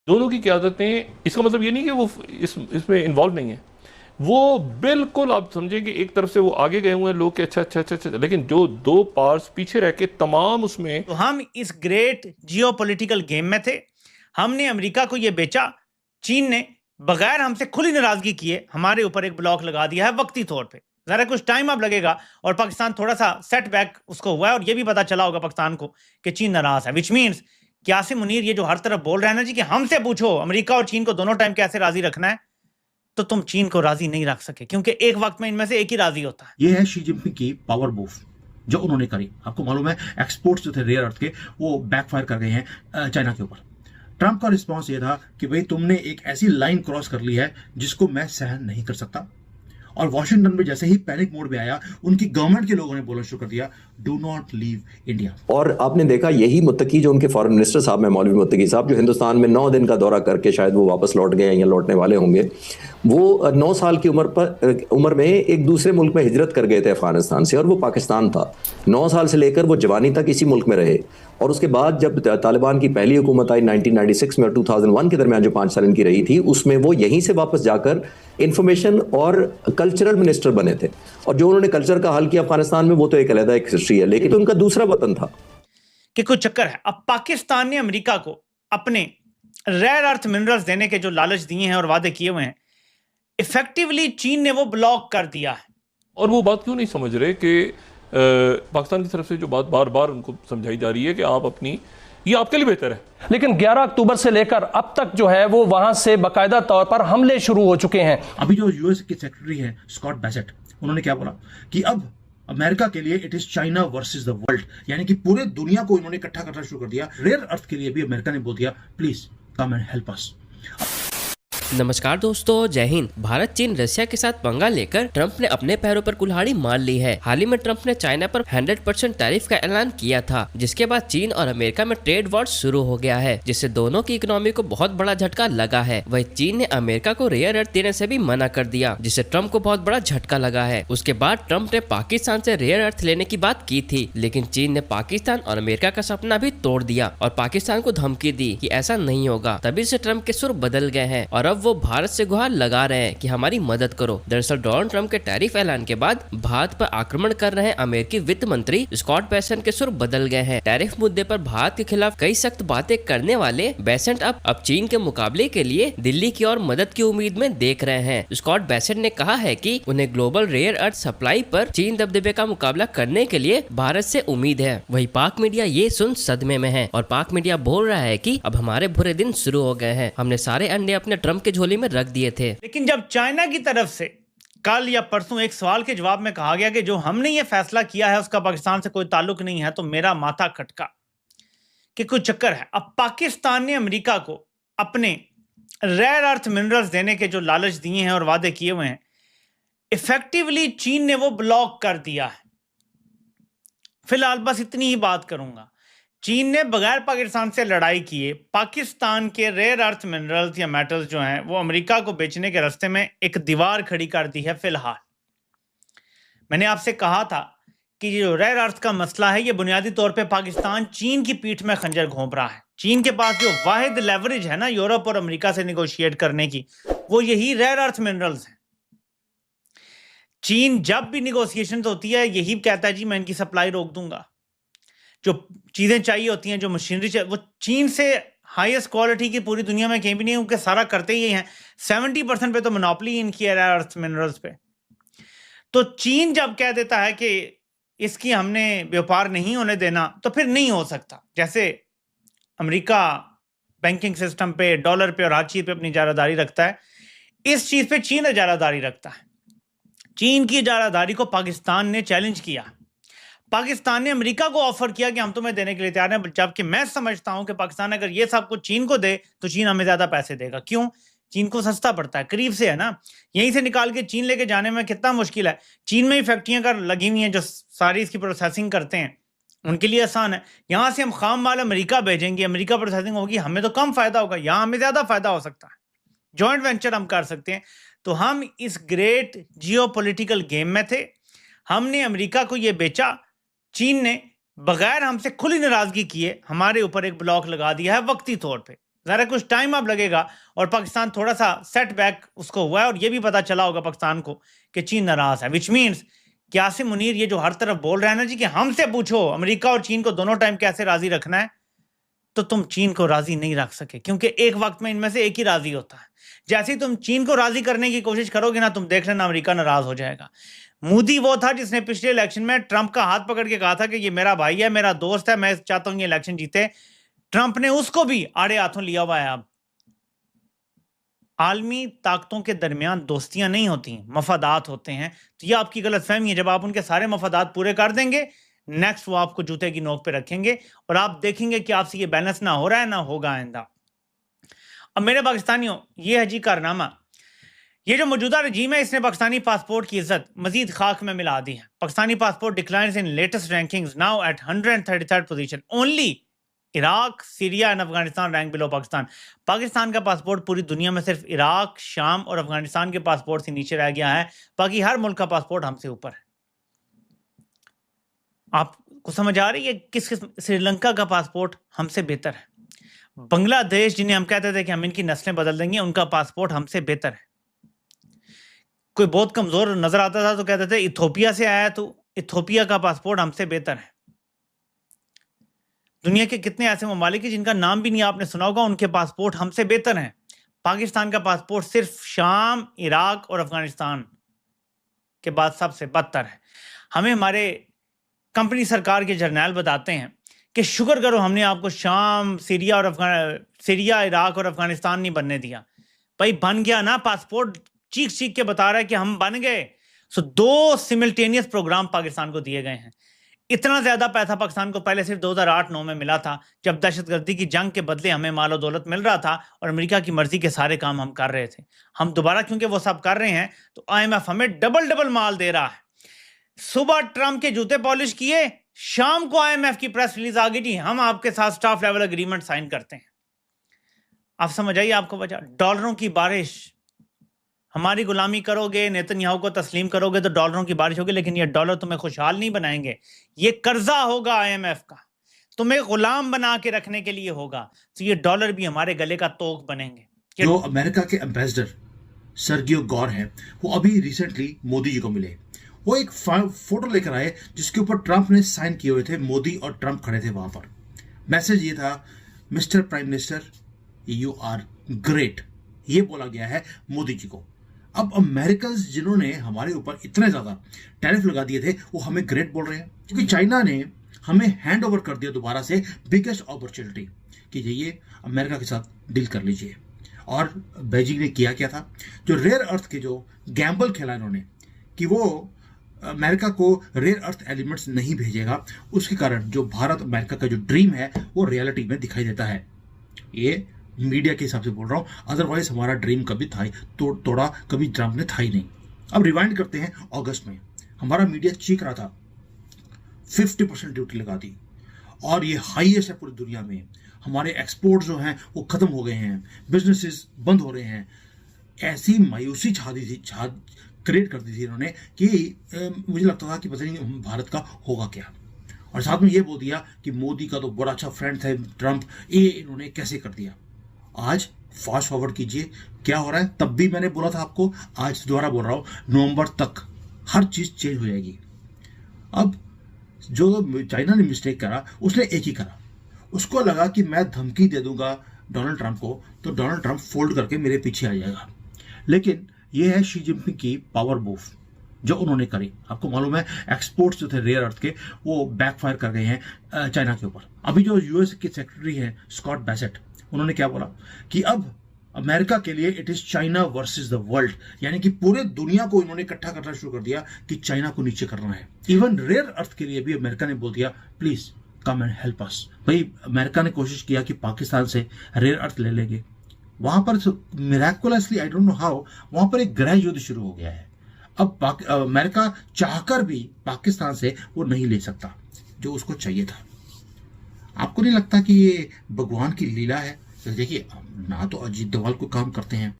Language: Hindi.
दोनों की क़यादतें, इसका मतलब ये नहीं कि वो इसमें इन्वॉल्व नहीं है, वो बिल्कुल आप समझे कि एक तरफ से वो आगे गए हुए हैं लोग कि अच्छा अच्छा अच्छा अच्छा, लेकिन जो दो पार्ट्स पीछे रह के तमाम उसमें। तो हम इस ग्रेट जियोपॉलिटिकल गेम में थे, हमने अमेरिका को ये बेचा, चीन ने बगैर हमसे खुली नाराजगी किए हमारे ऊपर एक ब्लॉक लगा दिया है वक्ती तौर पे। जरा कुछ टाइम अब लगेगा और पाकिस्तान थोड़ा सा सेटबैक उसको हुआ है, और ये भी पता चला होगा पाकिस्तान को कि चीन नाराज है, विच मीन्स क्यासिम मुनीर ये जो हर तरफ बोल रहे हैं ना जी कि हमसे पूछो अमेरिका और चीन को दोनों टाइम कैसे राजी रखना है, तो तुम चीन को राजी नहीं रख सके, क्योंकि एक वक्त में इनमें से एक ही राजी होता है। ये है शी जिनपिंग की पावर मूव जो उन्होंने करी। आपको मालूम है एक्सपोर्ट्स जो थे रेयर अर्थ के वो बैकफायर कर गए हैं चाइना के ऊपर। ट्रंप का रिस्पांस ये था कि भाई तुमने एक ऐसी लाइन क्रॉस कर ली है जिसको मैं सहन नहीं कर सकता। और वॉशिंगटन में जैसे ही पैनिक मोड में आया, उनकी गवर्नमेंट के लोगों ने बोलना शुरू कर दिया, डू नॉट लीव इंडिया। और आपने देखा यही मुत्तकी जो उनके फॉरेन मिनिस्टर साहब हैं, मौलवी मुत्तकी साहब, जो हिंदुस्तान में 9 दिन का दौरा करके शायद वो वापस लौट गए या लौटने वाले होंगे, वो 9 साल की उम्र में एक दूसरे मुल्क में हिजरत कर गए थे अफगानिस्तान से, और वो पाकिस्तान था। 9 साल से लेकर वो जवानी तक इसी मुल्क में रहे, और उसके बाद जब तालिबान की पहली हुकूमत आई 1996 में और 2001 के दरमियान जो 5 साल इनकी रही थी, उसमें वो यहीं से वापस जाकर इंफॉर्मेशन और कल्चरल मिनिस्टर बने थे। और जो उन्होंने कल्चर का हल किया अफगानिस्तान में, वो तो एक अलग एक हिस्ट्री है, लेकिन तो उनका दूसरा वतन था कि कुछ चक्कर है। अब पाकिस्तान ने अमेरिका को अपने रेयर अर्थ मिनरल्स देने के जो लालच दिए हैं और वादे किए हुए हैं, इफेक्टिवली चीन ने वो ब्लॉक कर दिया है। और वो बात क्यों नहीं समझ रहे कि पाकिस्तान की तरफ से जो बात बार बार उनको समझाई जा रही है कि आप अपनी, ये आपके लिए बेहतर है। लेकिन 11 अक्टूबर से लेकर अब तक जो है वो वहां से बाकायदा तौर पर हमले शुरू हो चुके हैं। अभी जो यूएस के सेक्रेटरी हैं स्कॉट बेसेट, उन्होंने क्या बोला कि अब अमेरिका के लिए it is China versus the world, यानी कि पूरे दुनिया को इन्होंने इकट्ठा करना शुरू कर दिया। रेयर अर्थ के लिए भी अमेरिका ने बोल दिया, please come and help us. नमस्कार दोस्तों, जय हिंद। भारत चीन रशिया के साथ पंगा लेकर ट्रंप ने अपने पैरों पर कुल्हाड़ी मार ली है। हाल ही में ट्रंप ने चाइना पर 100% टैरिफ का ऐलान किया था, जिसके बाद चीन और अमेरिका में ट्रेड वॉर शुरू हो गया है, जिससे दोनों की इकोनॉमी को बहुत बड़ा झटका लगा है। वही चीन ने अमेरिका को रेयर अर्थ देने से भी मना कर दिया, जिससे ट्रंप को बहुत बड़ा झटका लगा है। उसके बाद ट्रंप ने पाकिस्तान से रेयर अर्थ लेने की बात की थी, लेकिन चीन ने पाकिस्तान और अमेरिका का सपना भी तोड़ दिया और पाकिस्तान को धमकी दी कि ऐसा नहीं होगा। तभी से ट्रंप के सुर बदल गए हैं और अब वो भारत से गुहार लगा रहे हैं कि हमारी मदद करो। दरअसल डोनाल्ड ट्रंप के टैरिफ ऐलान के बाद भारत पर आक्रमण कर रहे अमेरिकी वित्त मंत्री स्कॉट बेसेंट के सुर बदल गए हैं। टैरिफ मुद्दे पर भारत के खिलाफ कई सख्त बातें करने वाले बेसेंट अब चीन के मुकाबले के लिए दिल्ली की ओर मदद की उम्मीद में देख रहे हैं। स्कॉट बेसेंट ने कहा है कि उन्हें ग्लोबल रेयर अर्थ सप्लाई पर चीन दबदबे का मुकाबला करने के लिए भारत से उम्मीद है। वही पाक मीडिया ये सुन सदमे में है और पाक मीडिया बोल रहा है कि अब हमारे बुरे दिन शुरू हो गए हैं, हमने सारे अंडे अपने ट्रंप के झोली में रख दिए थे। लेकिन जब चाइना की तरफ से कल या परसों एक सवाल के जवाब में कहा गया कि जो हमने ये फैसला किया है उसका पाकिस्तान से कोई ताल्लुक नहीं है, तो मेरा माथा खटका कि कुछ चक्कर है। अब पाकिस्तान ने अमेरिका को अपने रेयर अर्थ मिनरल्स देने के जो लालच दिए हैं और वादे किए हुए हैं, इफेक्टिवली चीन ने वो ब्लॉक कर दिया है। फिलहाल बस इतनी ही बात करूंगा। चीन ने बगैर पाकिस्तान से लड़ाई किए पाकिस्तान के रेयर अर्थ मिनरल्स या मेटल्स जो हैं वो अमेरिका को बेचने के रास्ते में एक दीवार खड़ी कर दी है। फिलहाल मैंने आपसे कहा था कि जो रेयर अर्थ का मसला है ये बुनियादी तौर पे पाकिस्तान चीन की पीठ में खंजर घोंप रहा है। चीन के पास जो वाहिद लेवरेज है ना यूरोप और अमेरिका से निगोशिएट करने की, वो यही रेयर अर्थ मिनरल्स हैं। चीन जब भी निगोशिएशन होती है यही कहता है जी मैं इनकी सप्लाई रोक दूंगा। जो चीजें चाहिए होती हैं, जो मशीनरी चाहिए, वो चीन से हाईएस्ट क्वालिटी की पूरी दुनिया में कहीं भी नहीं, उनके सारा करते ही हैं। 70% पे तो मोनोपोली इनकी है रेयर अर्थ मिनरल्स पे। तो चीन जब कह देता है कि इसकी हमने व्यापार नहीं होने देना, तो फिर नहीं हो सकता। जैसे अमेरिका बैंकिंग सिस्टम पे, डॉलर पे और हर चीज पे अपनी इजारादारी रखता है, इस चीज पे चीन इजारादारी रखता है। चीन की इजारादारी को पाकिस्तान ने चैलेंज किया। पाकिस्तान ने अमेरिका को ऑफर किया कि हम तुम्हें देने के लिए तैयार हैं, जबकि मैं समझता हूं कि पाकिस्तान अगर ये सब कुछ चीन को दे तो चीन हमें ज्यादा पैसे देगा। क्यों? चीन को सस्ता पड़ता है, करीब से है ना, यहीं से निकाल के चीन लेके जाने में कितना मुश्किल है। चीन में ही फैक्ट्रियां कर लगी हुई हैं जो सारी इसकी प्रोसेसिंग करते हैं, उनके लिए आसान है। यहां से हम खाम माल अमेरिका भेजेंगे, अमेरिका प्रोसेसिंग होगी, हमें तो कम फायदा होगा, यहां हमें ज्यादा फायदा हो सकता है। जॉइंट वेंचर हम कर सकते हैं। तो हम इस ग्रेट जियोपॉलिटिकल गेम में थे। हमने अमेरिका को यह बेचा, चीन ने बगैर हमसे खुली नाराजगी किए हमारे ऊपर एक ब्लॉक लगा दिया है वक्ती तौर पे। ज़रा कुछ टाइम अब लगेगा और पाकिस्तान थोड़ा सा सेटबैक उसको हुआ है और ये भी पता चला होगा पाकिस्तान को कि चीन नाराज है, विच मीन्स कि आसिम मुनीर ये जो हर तरफ बोल रहा है ना जी कि हमसे पूछो अमेरिका और चीन को दोनों टाइम कैसे राजी रखना है, तो तुम चीन को राजी नहीं रख सके, क्योंकि एक वक्त में इनमें से एक ही राजी होता है। जैसे ही तुम चीन को राजी करने की कोशिश करोगे ना, तुम देख लेना अमेरिका नाराज हो जाएगा। मोदी वो था जिसने पिछले इलेक्शन में ट्रंप का हाथ पकड़ के कहा था कि ये मेरा भाई है, मेरा दोस्त है, मैं चाहता हूं ये इलेक्शन जीते। ट्रंप ने उसको भी आड़े हाथों लिया हुआ है। अब आलमी ताकतों के दरमियान दोस्तियां नहीं होती, मफादात होते हैं। तो ये आपकी गलतफहमी है। जब आप उनके सारे मफादात पूरे कर देंगे, नेक्स्ट वो आपको जूते की नोक पे रखेंगे और आप देखेंगे कि आपसे ये बैलेंस ना हो रहा है, ना होगा आइंदा। अब मेरे पाकिस्तानियों, ये है जी कारनामा। ये जो मौजूदा रजीम है, इसने पाकिस्तानी पासपोर्ट की इज्जत मजीद खाक में मिला दी है। Pakistani passport declines in latest rankings now at 133rd position. Only Iraq, Syria and Afghanistan rank below Pakistan. Pakistan का पासपोर्ट पूरी दुनिया में सिर्फ इराक, शाम और अफगानिस्तान के पासपोर्ट से नीचे रह गया है। बाकी हर मुल्क का पासपोर्ट हमसे ऊपर है। आपको समझ आ रही है किस किस्म? श्रीलंका का पासपोर्ट हमसे बेहतर है। बांग्लादेश, जिन्हें हम कहते थे कि हम इनकी नस्लें बदल देंगे, उनका पासपोर्ट हमसे बेहतर है। कोई बहुत कमजोर नजर आता था तो कहते थे इथोपिया से आया, तो इथोपिया का पासपोर्ट हमसे बेहतर है। दुनिया के कितने ऐसे ममालिक हैं जिनका नाम भी नहीं आपने सुना होगा, उनके पासपोर्ट हमसे बेहतर हैं। पाकिस्तान का पासपोर्ट सिर्फ शाम, इराक और अफगानिस्तान के बाद सबसे बदतर है। हमें हमारे कंपनी सरकार के जर्नैल बताते हैं कि शुक्र करो हमने आपको शाम, सीरिया, इराक और अफगानिस्तान नहीं बनने दिया। भाई बन गया ना पासपोर्ट, चीख चीख के बता रहा है कि हम बन गए। सो 2 सिमिल्टेनियस प्रोग्राम पाकिस्तान को दिए गए हैं। इतना ज्यादा पैसा पाकिस्तान को पहले सिर्फ 2008-9 में मिला था, जब दहशतगर्दी की जंग के बदले हमें माल और दौलत मिल रहा था और अमेरिका की मर्जी के सारे काम हम कर रहे थे। हम दोबारा क्योंकि वो सब कर रहे हैं, तो IMF हमें डबल माल दे रहा है। सुबह ट्रंप के जूते पॉलिश किए, शाम को IMF की प्रेस रिलीज आ गई, जी हम आपके साथ स्टाफ लेवल एग्रीमेंट साइन करते हैं। आप समझ आइए आपको वजह, डॉलरों की बारिश। हमारी गुलामी करोगे, नेतन्याहू को तस्लीम करोगे तो डॉलरों की बारिश होगी, लेकिन ये डॉलर तुम्हें खुशहाल नहीं बनाएंगे। ये कर्जा होगा IMF का, तुम्हें गुलाम बना के रखने के लिए होगा। तो ये डॉलर भी हमारे गले का तोक बनेंगे। जो अमेरिका के एम्बेसडर सर्गियो गौर हैं, वो अभी रिसेंटली मोदी जी को मिले। वो एक फोटो लेकर आए जिसके ऊपर ट्रंप ने साइन किए हुए थे। मोदी और ट्रंप खड़े थे वहां पर। मैसेज ये था, mister prime minister you are great. ये बोला गया है मोदी जी को। अब अमेरिकन जिन्होंने हमारे ऊपर इतने ज्यादा टैरिफ लगा दिए थे, वो हमें ग्रेट बोल रहे हैं, क्योंकि चाइना ने हमें हैंड ओवर कर दिया दोबारा से बिगेस्ट अपॉर्चुनिटी कि जाइए अमेरिका के साथ डील कर लीजिए। और बेजिंग ने किया क्या था, जो रेयर अर्थ के जो गैम्बल खेला इन्होंने कि वो अमेरिका को रेयर अर्थ एलिमेंट्स नहीं भेजेगा, उसके कारण जो भारत अमेरिका का जो ड्रीम है वो रियलिटी में दिखाई देता है। ये मीडिया के हिसाब से बोल रहा हूं, अदरवाइज हमारा ड्रीम कभी था तोड़ा कभी ट्रंप ने था ही नहीं। अब रिवाइंड करते हैं, अगस्त में हमारा मीडिया चीख रहा था 50% ड्यूटी लगा दी और ये हाईएस्ट है पूरी दुनिया में। हमारे एक्सपोर्ट जो हैं वो खत्म हो गए हैं, बिजनेसेस बंद हो रहे हैं। ऐसी मायूसी क्रिएट कर दी थी इन्होंने कि मुझे लगता था कि पता नहीं भारत का होगा क्या। और साथ में ये बोल दिया कि मोदी का तो बड़ा अच्छा फ्रेंड था ट्रंप, ये इन्होंने कैसे कर दिया। आज फास्ट फॉरवर्ड कीजिए क्या हो रहा है। तब भी मैंने बोला था आपको, आज दोबारा बोल रहा हूं, नवंबर तक हर चीज चेंज हो जाएगी। अब जो चाइना ने मिस्टेक करा, उसने एक ही करा, उसको लगा कि मैं धमकी दे दूंगा डोनाल्ड ट्रंप को तो डोनाल्ड ट्रंप फोल्ड करके मेरे पीछे आ जाएगा। लेकिन यह है शी जिनपिंग की पावर मूव जो उन्होंने करी। आपको मालूम है एक्सपोर्ट्स जो थे रेयर अर्थ के वो बैकफायर कर गए हैं चाइना के ऊपर। अभी जो यूएस के सेक्रेटरी हैं स्कॉट बैसेट, उन्होंने क्या बोला कि अब अमेरिका के लिए it is China versus the world, यानी कि पूरे दुनिया को इन्होंने इकट्ठा करना शुरू कर दिया कि चाइना को नीचे करना है। इवन रेयर अर्थ के लिए भी अमेरिका ने बोल दिया please come and help us. भाई अमेरिका ने कोशिश किया कि पाकिस्तान से रेयर अर्थ ले लेंगे, वहां पर miraculously I don't know how वहां पर एक गृह युद्ध शुरू हो गया है। अब अमेरिका चाहकर भी पाकिस्तान से वो नहीं ले सकता जो उसको चाहिए था। आपको नहीं लगता कि ये भगवान की लीला है? देखिए ना तो अजीत डोभाल को काम करते हैं,